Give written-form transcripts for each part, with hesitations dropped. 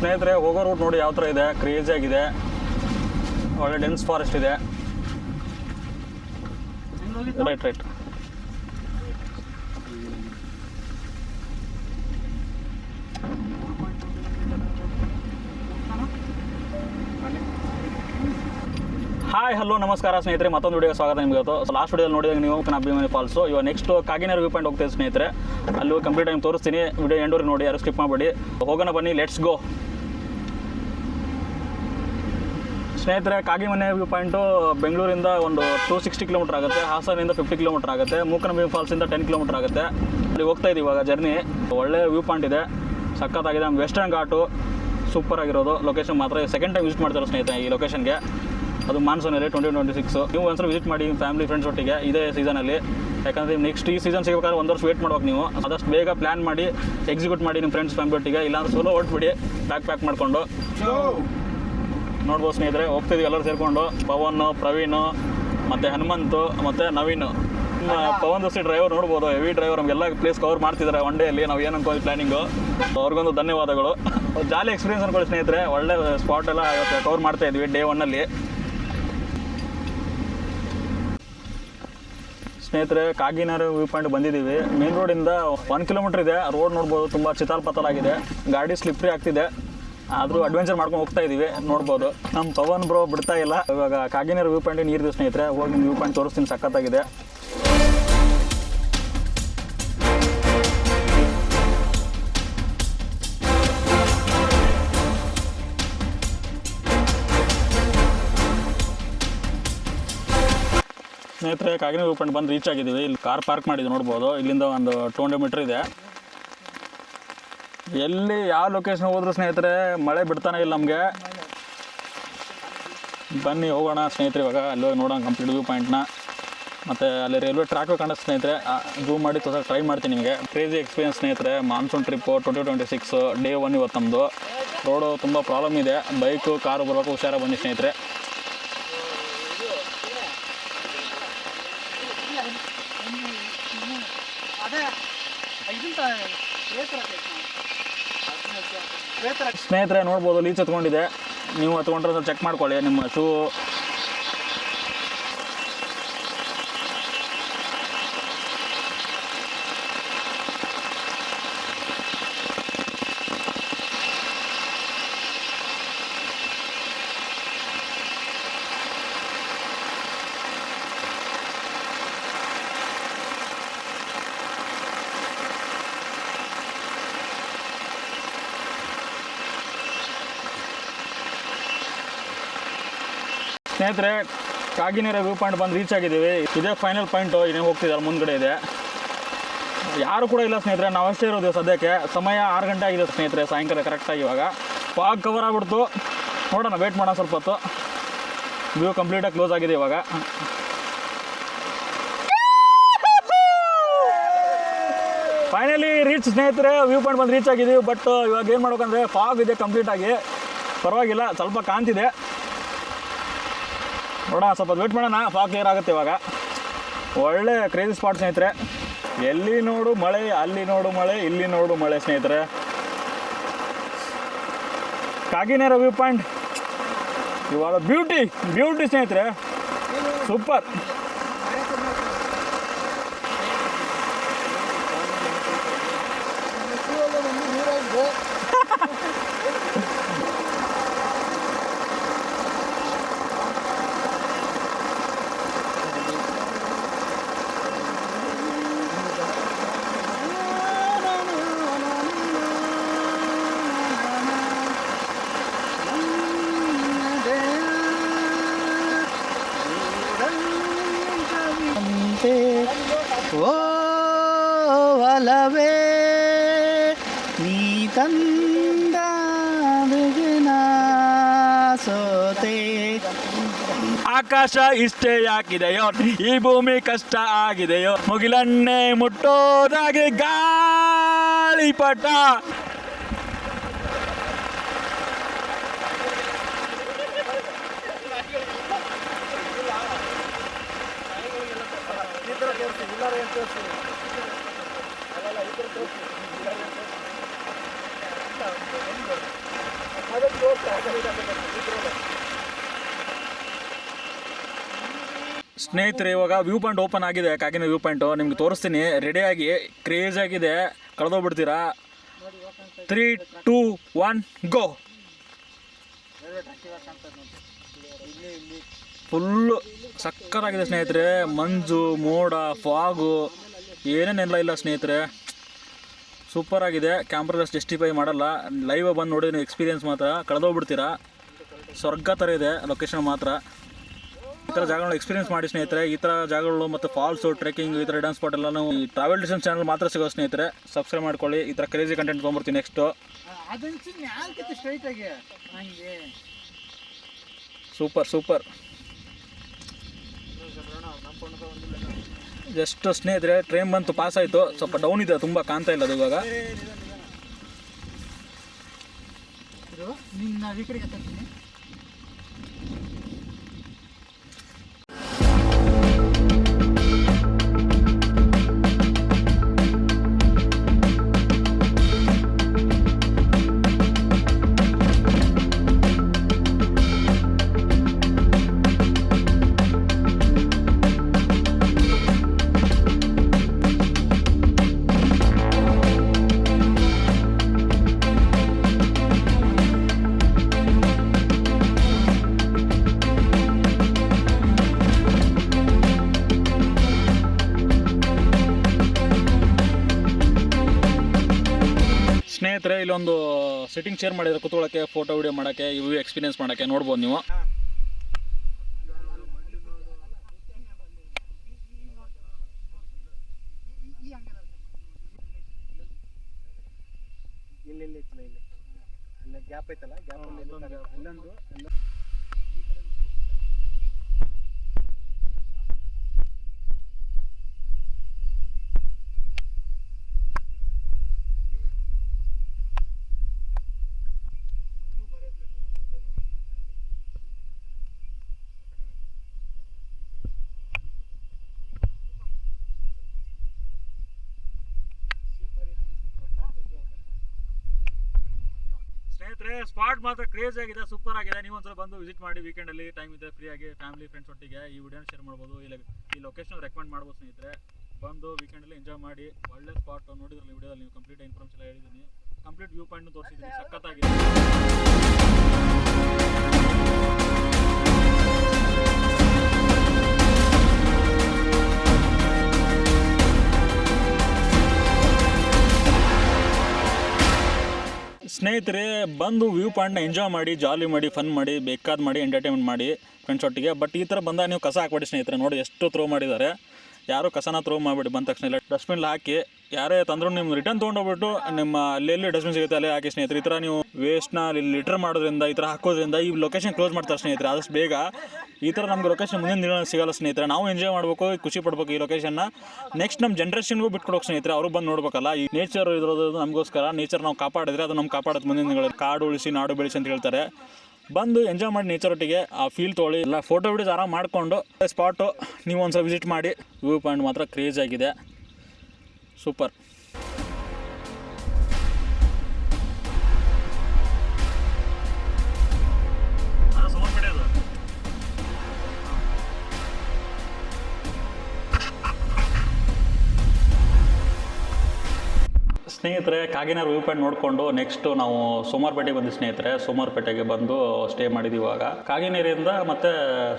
ಸ್ನೇಹಿತರೆ ಹೋಗೋ ರೂಟ್ ನೋಡಿ ಯಾವ ಥರ ಇದೆ, ಕ್ರೇಜಿ ಆಗಿದೆ, ಒಳ್ಳೆ ಡೆನ್ಸ್ ಫಾರೆಸ್ಟ್ ಇದೆ. ರೈಟ್ ಹಾಯ್ ಹಲೋ ನಮಸ್ಕಾರ ಸ್ನೇಹಿತರೆ, ಮತ್ತೊಂದು ವಿಡಿಯೋ ಸ್ವಾಗತ ನಿಮಗೆ. ಇವತ್ತು ಲಾಸ್ಟ್ ವಿಡಿಯೋದಲ್ಲಿ ನೋಡಿದಾಗ ನೀವು ಅಭಿಮಾನಿ ಫಾಲ್ಸು. ಇವಾಗ ನೆಕ್ಸ್ಟ್ ಕಾಗಿನೆರ ವ್ಯೂ ಪಾಯಿಂಟ್ ಹೋಗ್ತೀವಿ ಸ್ನೇಹಿತರೆ. ಅಲ್ಲಿ ಕಂಪ್ಲೀಟ್ ಟೈಮ್ ತೋರಿಸ್ತೀನಿ, ವಿಡಿಯೋ ಎಂಡೂರಿಗೆ ನೋಡಿ, ಯಾರು ಸ್ಕಿಪ್ ಮಾಡಬೇಡಿ. ಹೋಗೋಣ ಬನ್ನಿ, ಲೆಟ್ಸ್ ಗೋ ಸ್ನೇಹಿತರೆ. ಕಾಗಿನೆರ ವ್ಯೂ ಪಾಯಿಂಟು ಬೆಂಗಳೂರಿಂದ ಒಂದು 260 ಕಿಲೋಮೀಟರ್ ಆಗುತ್ತೆ, ಹಾಸನಿಂದ 50 ಕಿಲೋಮೀಟರ್ ಆಗುತ್ತೆ, ಮೂಕನಬಿಂಬ ಫಾಲ್ಸಿಂದ 10 ಕಿಲೋಮೀಟರ್ ಆಗುತ್ತೆ. ಅಲ್ಲಿ ಹೋಗ್ತಾ ಇದ್ದೀವಿ ಇವಾಗ ಜರ್ನಿ. ಒಳ್ಳೆ ವ್ಯೂ ಪಾಯಿಂಟ್ ಇದೆ, ಸಖತ್ತಾಗಿದೆ. ನಮ್ಮ ವೆಸ್ಟರ್ನ್ ಘಾಟು ಸೂಪರ್ ಆಗಿರೋದು ಲೊಕೇಶನ್ ಮಾತ್ರ. ಸೆಕೆಂಡ್ ಟೈಮ್ ವಿಸಿಟ್ ಮಾಡ್ತಾರೆ ಸ್ನೇಹಿತರೆ ಈ ಲೊಕೇಶನ್ಗೆ. ಅದು ಮಾನ್ಸೂನಲ್ಲಿ 2026. ನೀವು ಒಂದ್ಸಲ ವಿಸಿಟ್ ಮಾಡಿ ಫ್ಯಾಮಿಲಿ ಫ್ರೆಂಡ್ಸ್ ಒಟ್ಟಿಗೆ ಇದೇ ಸೀಸನಲ್ಲಿ. ಯಾಕಂದರೆ ನೆಕ್ಸ್ಟ್ ಈ ಸೀಸನ್ ಸಿಗಬೇಕಾದ್ರೆ ಒಂದು ವರ್ಷ ವೇಟ್ ಮಾಡ್ಬೇಕು ನೀವು. ಆದಷ್ಟು ಬೇಗ ಪ್ಲ್ಯಾನ್ ಮಾಡಿ ಎಕ್ಸಿಕ್ಯೂಟ್ ಮಾಡಿ ನಿಮ್ಮ ಫ್ರೆಂಡ್ಸ್ ಫ್ಯಾಮಿಲಿ ಒಟ್ಟಿಗೆ. ಇಲ್ಲಾಂದ್ರೆ ಸೋಲೋ ಹೊಟ್ಬಿಡಿ ಪ್ಯಾಕ್ ಮಾಡಿಕೊಂಡು. ನೋಡ್ಬೋದು ಸ್ನೇಹಿತರೆ, ಹೋಗ್ತಿದ್ದೀವಿ ಎಲ್ಲರೂ ಸೇರಿಕೊಂಡು. ಪವನ್, ಪ್ರವೀಣ್ ಮತ್ತು ಹನುಮಂತು ಮತ್ತು ನವೀನ್. ಪವನ್ ದೋಸ್ತಿ ಡ್ರೈವರ್ ನೋಡ್ಬೋದು, ಹೆವಿ ಡ್ರೈವರ್. ನಮಗೆಲ್ಲ ಪ್ಲೇಸ್ ಕವರ್ ಮಾಡ್ತಿದ್ದಾರೆ ಒನ್ ಡೇಯಲ್ಲಿ. ನಾವು ಏನು ಅನ್ಕೊಂಡು ಪ್ಲ್ಯಾನಿಂಗು. ಅವ್ರಿಗೊಂದು ಧನ್ಯವಾದಗಳು. ಜಾಲಿ ಎಕ್ಸ್ಪೀರಿಯನ್ಸ್ ಅನ್ಕೊಳ್ಳಿ ಸ್ನೇಹಿತರೆ. ಒಳ್ಳೆ ಸ್ಪಾಟ್ ಎಲ್ಲ ಇವತ್ತು ಕವರ್ ಮಾಡ್ತಾ ಇದ್ವಿ ಡೇ ಒನ್ನಲ್ಲಿ. ಸ್ನೇಹಿತರೆ, ಕಾಗಿನೆರ ವ್ಯೂ ಪಾಯಿಂಟ್ ಬಂದಿದ್ದೀವಿ. ಮೇನ್ ರೋಡಿಂದ 1 ಕಿಲೋಮೀಟರ್ ಇದೆ. ರೋಡ್ ನೋಡ್ಬೋದು, ತುಂಬ ಚಿತಾಲ್ಪತಲಾಗಿದೆ, ಗಾಡಿ ಸ್ಲಿಪ್ರಿ ಆಗ್ತಿದೆ. ಆದರೂ ಅಡ್ವೆಂಚರ್ ಮಾಡ್ಕೊಂಡು ಹೋಗ್ತಾ ಇದ್ದೀವಿ, ನೋಡ್ಬೋದು. ನಮ್ಮ ಪವನ್ ಬ್ರೋ ಬಿಡ್ತಾ ಇಲ್ಲ. ಇವಾಗ ಕಾಗಿನೆರ ವ್ಯೂ ಪಾಯಿಂಟ್ ನೀರಿದೆ ಸ್ನೇಹಿತರೆ. ಹೋಗಿ ವ್ಯೂ ಪಾಯಿಂಟ್ ತೋರಿಸ್ತೀನಿ, ಸಖತ್ತಾಗಿದೆ. ಸ್ನೇಹಿತರೆ, ಕಾಗಿನೆರ ವ್ಯೂ ಪಾಯಿಂಟ್ ಬಂದು ರೀಚ್ ಆಗಿದ್ದೀವಿ. ಇಲ್ಲಿ ಕಾರ್ ಪಾರ್ಕ್ ಮಾಡಿದ್ವಿ, ನೋಡ್ಬೋದು. ಇಲ್ಲಿಂದ ಒಂದು 200 ಮೀಟ್ರ್ ಇದೆ. ಎಲ್ಲಿ ಯಾವ ಲೊಕೇಶನ್ ಹೋದ್ರು ಸ್ನೇಹಿತರೆ ಮಳೆ ಬಿಡ್ತಾನೆ ಇಲ್ಲ ನಮಗೆ. ಬನ್ನಿ ಹೋಗೋಣ ಸ್ನೇಹಿತರೆ. ಇವಾಗ ಅಲ್ಲಿ ಹೋಗಿ ನೋಡೋಣ ಕಂಪ್ಲೀಟ್ ವ್ಯೂ ಪಾಯಿಂಟ್ನ. ಮತ್ತು ಅಲ್ಲಿ ರೈಲ್ವೆ ಟ್ರ್ಯಾಕು ಕಾಣಿಸ್ತು ಸ್ನೇಹಿತರೆ. ಜೂಮ್ ಮಾಡಿ ಟ್ರೈ ಮಾಡ್ತೀನಿ ನಿಮಗೆ. ಕ್ರೇಜಿ ಎಕ್ಸ್ಪೀರಿಯನ್ಸ್ ಸ್ನೇಹಿತರೆ. ಮಾನ್ಸೂನ್ ಟ್ರಿಪ್ಪು 2026 ಡೇ 1 ಇವತ್ತು ನಮ್ಮದು. ರೋಡು ತುಂಬ ಪ್ರಾಬ್ಲಮ್ ಇದೆ, ಬೈಕು ಕಾರು ಬರಬೇಕು, ಹುಷಾರಾಗಿ ಬನ್ನಿ ಸ್ನೇಹಿತರೆ. ಸ್ನೇಹಿತರೆ ನೋಡ್ಬೋದು, ಲೀಚ್ ಹತ್ಕೊಂಡಿದೆ. ನೀವು ಹತ್ಕೊಂಡ್ರೆ ಸ್ವಲ್ಪ ಚೆಕ್ ಮಾಡ್ಕೊಳ್ಳಿ ನಿಮ್ಮ ಶೂ. ಸ್ನೇಹಿತರೆ, ಕಾಗಿನೆರ ವ್ಯೂ ಪಾಯಿಂಟ್ ಬಂದು ರೀಚ್ ಆಗಿದ್ದೀವಿ. ಇದೇ ಫೈನಲ್ ಪಾಯಿಂಟು. ಇನ್ನೇ ಹೋಗ್ತಿದ್ದಾರೆ, ಮುಂದ್ಗಡೆ ಇದೆ. ಯಾರು ಕೂಡ ಇಲ್ಲ ಸ್ನೇಹಿತರೆ, ನಾವಷ್ಟೇ ಇರೋದು ಸದ್ಯಕ್ಕೆ. ಸಮಯ 6 ಗಂಟೆ ಆಗಿದೆ ಸ್ನೇಹಿತರೆ, ಸಾಯಂಕಾಲ ಕರೆಕ್ಟಾಗಿ. ಇವಾಗ ಫಾಗ್ ಕವರ್ ಆಗ್ಬಿಡ್ತು. ನೋಡೋಣ, ವೇಟ್ ಮಾಡೋಣ ಸ್ವಲ್ಪ ಹೊತ್ತು. ವ್ಯೂ ಕಂಪ್ಲೀಟಾಗಿ ಕ್ಲೋಸ್ ಆಗಿದೆ ಇವಾಗ. ಫೈನಲಿ ರೀಚ್ ಸ್ನೇಹಿತರೆ, ವ್ಯೂ ಪಾಯಿಂಟ್ ಬಂದು ರೀಚ್ ಆಗಿದ್ದೀವಿ. ಬಟ್ ಇವಾಗ ಏನು ಮಾಡ್ಬೇಕಂದ್ರೆ ಫಾಗ್ ಇದೆ ಕಂಪ್ಲೀಟಾಗಿ. ಪರವಾಗಿಲ್ಲ, ಸ್ವಲ್ಪ ಕಾಣ್ತಿದೆ. ನೋಡೋಣ, ಸ್ವಲ್ಪ ವೇಟ್ ಮಾಡೋಣ, ಫಾಗ್ ಕ್ಲಿಯರ್ ಆಗುತ್ತೆ ಇವಾಗ. ಒಳ್ಳೆ ಕ್ರೇಜಿ ಸ್ಪಾಟ್ ಸ್ನೇಹಿತರೆ. ಎಲ್ಲಿ ನೋಡು ಮಳೆ, ಅಲ್ಲಿ ನೋಡು ಮಳೆ, ಇಲ್ಲಿ ನೋಡು ಮಳೆ ಸ್ನೇಹಿತರೆ. ಕಾಗಿನೆರ ವ್ಯೂ ಪಾಯಿಂಟ್ ಇವಾಗ ಬ್ಯೂಟಿ ಸ್ನೇಹಿತರೆ, ಸೂಪರ್. ಓ ಒಲವೇ ನೀ ತಂದ ಸೋತೆ. ಆಕಾಶ ಇಷ್ಟೇ ಯಾಕಿದೆಯೋ, ಈ ಭೂಮಿ ಕಷ್ಟ ಆಗಿದೆಯೋ, ಮುಗಿಲನ್ನೇ ಮುಟ್ಟೋದಾಗಿ ಗಾಳಿಪಟ. ಸ್ನೇಹಿತರೆ, ಇವಾಗ ವ್ಯೂ ಪಾಯಿಂಟ್ ಓಪನ್ ಆಗಿದೆ. ಕಾಗಿನ ವ್ಯೂ ಪಾಯಿಂಟು ನಿಮ್ಗೆ ತೋರಿಸ್ತೀನಿ. ರೆಡಿಯಾಗಿ ಕ್ರೇಜ್ ಆಗಿದೆ, ಕಳೆದೋಗ್ಬಿಡ್ತೀರಾ. 3, 2, 1 ಗೋ. ಫುಲ್ಲು ಸಕ್ಕತ್ತಾಗಿದೆ ಸ್ನೇಹಿತರೆ. ಮಂಜು, ಮೋಡ, ಫಾಗು ಏನೇನೆಲ್ಲ ಇಲ್ಲ ಸ್ನೇಹಿತರೆ. ಸೂಪರ್ ಆಗಿದೆ. ಕ್ಯಾಮ್ರಾದಲ್ಲಿ ಜಸ್ಟಿಫೈ ಮಾಡಲ್ಲ. ಲೈವ್ ಬಂದು ನೋಡಿ ನೀವು ಎಕ್ಸ್ಪೀರಿಯನ್ಸ್ ಮಾತ್ರ ಕಳೆದೋಗ್ಬಿಡ್ತೀರಾ. ಸ್ವರ್ಗ ಥರ ಇದೆ ಲೊಕೇಶನ್ ಮಾತ್ರ. ಈ ಥರ ಜಾಗಗಳನ್ನ ಎಕ್ಸ್ಪೀರಿಯನ್ಸ್ ಮಾಡಿ ಸ್ನೇಹಿತರೆ. ಈ ಥರ ಜಾಗಗಳು ಮತ್ತು ಫಾಲ್ಸು, ಟ್ರೆಕ್ಕಿಂಗ್, ಈ ಥರ ರಿಟರ್ನ್ ಸ್ಪಾಟ್ ಎಲ್ಲ ನಾವು ಟ್ರಾವೆಲ್ ಡಿಸ್ಟೆನ್ಸ್ ಚಾನಲ್ ಮಾತ್ರ ಸಿಗೋ ಸ್ನೇಹಿತರೆ. ಸಬ್ಸ್ಕ್ರೈಬ್ ಮಾಡ್ಕೊಳ್ಳಿ. ಈ ಥರ ಕ್ರೇಜಿ ಕಂಟೆಂಟ್ ತೊಗೊಂಬರ್ತೀನಿ ನೆಕ್ಸ್ಟು. Super super. ಜಸ್ಟ್ ಸ್ನೇಹಿತರೆ ಟ್ರೈನ್ ಬಂತು, ಪಾಸ್ ಆಯಿತು. ಸ್ವಲ್ಪ ಡೌನ್ ಇದೆ, ತುಂಬ ಕಾಣ್ತಾ ಇಲ್ಲ ಅದು ಇವಾಗ. ಸ್ನೇಹಿತರೆ, ಇಲ್ಲೊಂದು ಸಿಟ್ಟಿಂಗ್ ಚೇರ್ ಮಾಡಿದ್ರೆ ಕೂತ್ಕೊಳ್ಳೋಕ್ಕೆ, ಫೋಟೋ ವಿಡಿಯೋ ಮಾಡೋಕ್ಕೆ, ಇವು ಎಕ್ಸ್ಪೀರಿಯನ್ಸ್ ಮಾಡೋಕ್ಕೆ ನೋಡ್ಬೋದು ನೀವು. ಗ್ಯಾಪ್ ಐತಲ್ಲ, ಗ್ಯಾಪ್ ಸ್ನೇಹಿತರೆ, ಸ್ಪಾಟ್ ಮಾತ್ರ ಕ್ರೇಜ್ ಆಗಿದೆ, ಸೂಪರ್ ಆಗಿದೆ. ನೀವು ಒಂದ್ಸಲ ಬಂದು ವಿಸಿಟ್ ಮಾಡಿ. ವೀಕೆಂಡಲ್ಲಿ ಟೈಮ್ ಇದೆ, ಫ್ರೀಯಾಗಿ ಫ್ಯಾಮಿಲಿ ಫ್ರೆಂಡ್ಸ್ ಒಟ್ಟಿಗೆ ಈ ವಿಡಿಯೋನ ಶೇರ್ ಮಾಡ್ಬೋದು. ಇಲ್ಲ ಈ ಲೊಕೇಶನ್ ರೆಕಮೆಂಡ್ ಮಾಡ್ಬೋದು ಸ್ನೇಹಿತರೆ. ಬಂದು ವೀಕೆಂಡಲ್ಲಿ ಎಂಜಾಯ್ ಮಾಡಿ. ಒಳ್ಳೆ ಸ್ಪಾಟ್ ನೋಡಿದ್ರಲ್ಲಿ ವಿಡಿಯೋದಲ್ಲಿ ನೀವು ಕಂಪ್ಲೀಟ್ ಇನ್ಫಾರ್ಮೇಷನ್ ಎಲ್ಲ ಹೇಳಿದ್ದೀನಿ. ಕಂಪ್ಲೀಟ್ ವ್ಯೂ ಪಾಯಿಂಟ್ ತೋರಿಸಿದ್ದೀನಿ. ಸಖತ್ತಾಗಿದೆ. ಸ್ನೇಹಿತರೆ, ಬಂದು ವ್ಯೂ ಪಾಯಿಂಟ್ನ ಎಂಜಾಯ್ ಮಾಡಿ, ಜಾಲಿ ಮಾಡಿ, ಫನ್ ಮಾಡಿ, ಬೇಕಾದ ಮಾಡಿ, ಎಂಟರ್ಟೈನ್ಮೆಂಟ್ ಮಾಡಿ ಫ್ರೆಂಡ್ಸ್ ಒಟ್ಟಿಗೆ. ಬಟ್ ಈ ಥರ ಬಂದಾಗ ನೀವು ಕಸ ಹಾಕ್ಬೇಡಿ ಸ್ನೇಹಿತರೆ. ನೋಡಿ ಎಷ್ಟು ಥ್ರೋ ಮಾಡಿದ್ದಾರೆ. ಯಾರು ಕಸನ ಥ್ರೋ ಮಾಡಿಬಿಡಿ. ಬಂದ ತಕ್ಷಣ ಇಲ್ಲ, ಡಸ್ಟ್ಬಿನ್ ಹಾಕಿ. ಯಾರೇ ತಂದರೂ ನಿಮ್ಮ ರಿಟರ್ನ್ ತೊಗೊಂಡೋಗ್ಬಿಟ್ಟು ನಿಮ್ಮ ಅಲ್ಲೆಲ್ಲಿ ಡಸ್ಟ್ಬಿನ್ ಸಿಗುತ್ತೆ ಅಲ್ಲೇ ಹಾಕಿ ಸ್ನೇಹಿತರೆ. ಈ ಥರ ನೀವು ವೇಸ್ಟ್ನ ಲಿಟರ್ ಮಾಡೋದ್ರಿಂದ, ಈ ಥರ ಹಾಕೋದ್ರಿಂದ ಈ ಲೊಕೇಶನ್ ಕ್ಲೋಸ್ ಮಾಡ್ತಾರೆ ಸ್ನೇಹಿತರೆ. ಆದಷ್ಟು ಬೇಗ ಈ ಥರ ನಮ್ಗೆ ಲೊಕೇಶನ್ ಮುಂದಿನ ದಿನ ಸಿಗಲ್ಲ ಸ್ನೇಹಿತರೆ. ನಾವು ಎಂಜಾಯ್ ಮಾಡಬೇಕು, ಖುಷಿ ಪಡ್ಬೇಕು ಈ ಲೊಕೇಶನ್ನ. ನೆಕ್ಸ್ಟ್ ನಮ್ಮ ಜನ್ರೇಷನ್ಗೂ ಬಿಟ್ಕೊಡೋಕೆ ಸ್ನೇಹಿತರೆ. ಅವರು ಬಂದು ನೋಡ್ಬೇಕಲ್ಲ. ಈ ನೇಚರ್ ಇರೋದು ನಮಗೋಸ್ಕರ. ನೇಚರ್ ನಾವು ಕಾಪಾಡಿದ್ರೆ ಅದು ನಮ್ಮ ಕಾಪಾಡೋದು ಮುಂದಿನ ದಿನಗಳಲ್ಲಿ. ಕಾಡು ಉಳಿಸಿ ನಾಡು ಬೆಳೆಸಿ ಅಂತ ಹೇಳ್ತಾರೆ. ಬಂದು ಎಂಜಾಯ್ ಮಾಡಿ ನೇಚರ್ ಒಟ್ಟಿಗೆ, ಆ ಫೀಲ್ ತೊಗೊಳ್ಳಿ. ಇಲ್ಲ ಫೋಟೋ ವಿಡಿಯೋಸ್ ಆರಾಮ್ ಮಾಡಿಕೊಂಡು ಸ್ಪಾಟು ನೀವು ಒಂದ್ಸಲ ವಿಸಿಟ್ ಮಾಡಿ. ವ್ಯೂ ಪಾಯಿಂಟ್ ಮಾತ್ರ ಕ್ರೇಜ್ ಆಗಿದೆ, ಸೂಪರ್. ಸ್ನೇಹಿತರೆ, ಕಾಗಿನೆರ ವ್ಯೂ ಪಾಯಿಂಟ್ ನೋಡಿಕೊಂಡು ನೆಕ್ಸ್ಟು ನಾವು ಸೋಮಾರ್ಪೇಟೆಗೆ ಬಂದಿದ್ದು ಸ್ನೇಹಿತರೆ. ಸೋಮಾರ್ಪೇಟೆಗೆ ಬಂದು ಸ್ಟೇ ಮಾಡಿದ್ವಿ. ಇವಾಗ ಕಾಗಿನೆರೆಯಿಂದ ಮತ್ತು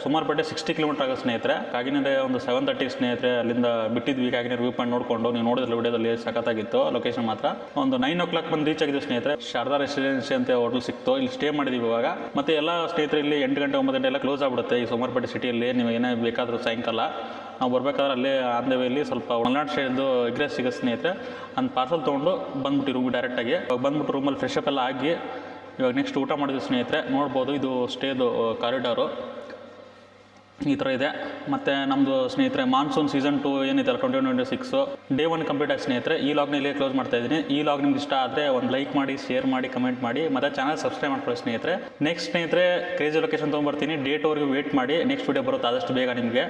ಸೋಮಾರ್ಪೇಟೆ 60 ಕಿಲೋಮೀಟರ್ ಆಗುತ್ತೆ ಸ್ನೇಹಿತರೆ. ಕಾಗಿನೆರೆ ಒಂದು 7:30 ಸ್ನೇಹಿತರೆ ಅಲ್ಲಿಂದ ಬಿಟ್ಟಿದ್ವಿ. ಕಾಗಿನೆರ ವ್ಯೂ ಪಾಯಿಂಟ್ ನೋಡಿಕೊಂಡು ನೀವು ನೋಡಿದ್ರೆ ವಿಡಿಯೋದಲ್ಲಿ ಸಖತ್ತಾಗಿತ್ತು ಲೊಕೇಶನ್ ಮಾತ್ರ. ಒಂದು 9 o'clock ಬಂದು ರೀಚ್ ಆಗಿದ್ವಿ ಸ್ನೇಹಿತರೆ. ಶಾರದಾ ರೆಸಿಡೆನ್ಸಿ ಅಂತ ಹೋಟೆಲ್ ಸಿಕ್ತು. ಇಲ್ಲಿ ಸ್ಟೇ ಮಾಡಿದ್ವಿ ಇವಾಗ. ಮತ್ತು ಎಲ್ಲ ಸ್ನೇಹಿತರೆ ಇಲ್ಲಿ 8 ಗಂಟೆ 9 ಗಂಟೆ ಎಲ್ಲ ಕ್ಲೋಸ್ ಆಗ್ಬಿಡುತ್ತೆ ಈ ಸೋಮಾರ್ಪೇಟೆ ಸಿಟಿಯಲ್ಲಿ. ನೀವು ಏನೇ ಬೇಕಾದರೂ ಸಾಯಂಕಾಲ ನಾವು ಬರ್ಬೇಕಾದ್ರೆ ಅಲ್ಲೇ ಆನ್ ದ ವೇಲಿ ಸ್ವಲ್ಪ ಒಳನಾಡು ಸ್ಟೈಲ್ದು ಎಗ್ ರೈಸ್ ಸಿಗುತ್ತೆ ಸ್ನೇಹಿತರೆ. ಒಂದು ಪಾರ್ಸಲ್ ತೊಗೊಂಡು ಬಂದ್ಬಿಟ್ಟು ರೂಮ್ ಡೈರೆಕ್ಟಾಗಿ ಬಂದ್ಬಿಟ್ಟು ರೂಮಲ್ಲಿ ಫ್ರೆಶ್ ಅಪ್ ಎಲ್ಲ ಆಗಿ ಇವಾಗ ನೆಕ್ಸ್ಟ್ ಊಟ ಮಾಡಿದ್ವಿ ಸ್ನೇಹಿತರೆ. ನೋಡ್ಬೋದು ಇದು ಸ್ಟೇದು ಕಾರಿಡಾರು ಈ ಥರ ಇದೆ. ಮತ್ತು ನಮ್ಮದು ಸ್ನೇಹಿತರೆ ಮಾನ್ಸೂನ್ ಸೀಸನ್ 2 ಏನಿದೆ 2026 ಡೇ 1 ಕಂಪ್ಲೀಟ್ ಆಗಿ ಸ್ನೇಹಿತರೆ. ಈ ಲಾಗ್ನ ಇಲ್ಲೇ ಕ್ಲೋಸ್ ಮಾಡ್ತಾ ಇದ್ದೀನಿ. ಈ ಲಾಗ್ ನಿಮ್ಗೆ ಇಷ್ಟ ಆದರೆ ಒಂದು ಲೈಕ್ ಮಾಡಿ, ಶೇರ್ ಮಾಡಿ, ಕಮೆಂಟ್ ಮಾಡಿ, ಮತ್ತು ಚಾನಲ್ ಸಬ್ಸ್ಕ್ರೈಬ್ ಮಾಡ್ಕೊಳ್ಳಿ ಸ್ನೇಹಿತರೆ. ನೆಕ್ಸ್ಟ್ ಸ್ನೇಹಿತರೆ ಕ್ರೇಜಿ ಲೊಕೇಶನ್ ತೊಗೊಂಬರ್ತೀನಿ. ಡೇ 2ವರೆಗೂ ವೇಟ್ ಮಾಡಿ. ನೆಕ್ಸ್ಟ್ ವೀಡಿಯೋ ಬರುತ್ತೆ ಆದಷ್ಟು ಬೇಗ ನಿಮಗೆ.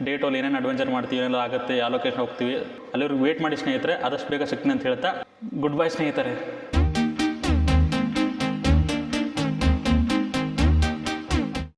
ಡೇ 2ಅಲ್ಲಿ ಏನೇನು ಅಡ್ವೆಂಚರ್ ಮಾಡ್ತೀವಿ, ಏನೆಲ್ಲ ಆಗುತ್ತೆ, ಯಾವ ಲೊಕೇಶನ್ ಹೋಗ್ತೀವಿ, ಅಲ್ಲಿವರೆಗೂ ವೇಟ್ ಮಾಡಿ ಸ್ನೇಹಿತರೆ. ಆದಷ್ಟು ಬೇಗ ಸಿಗ್ತೀನಿ ಅಂತ ಹೇಳ್ತಾ ಗುಡ್ ಬೈ ಸ್ನೇಹಿತರೆ.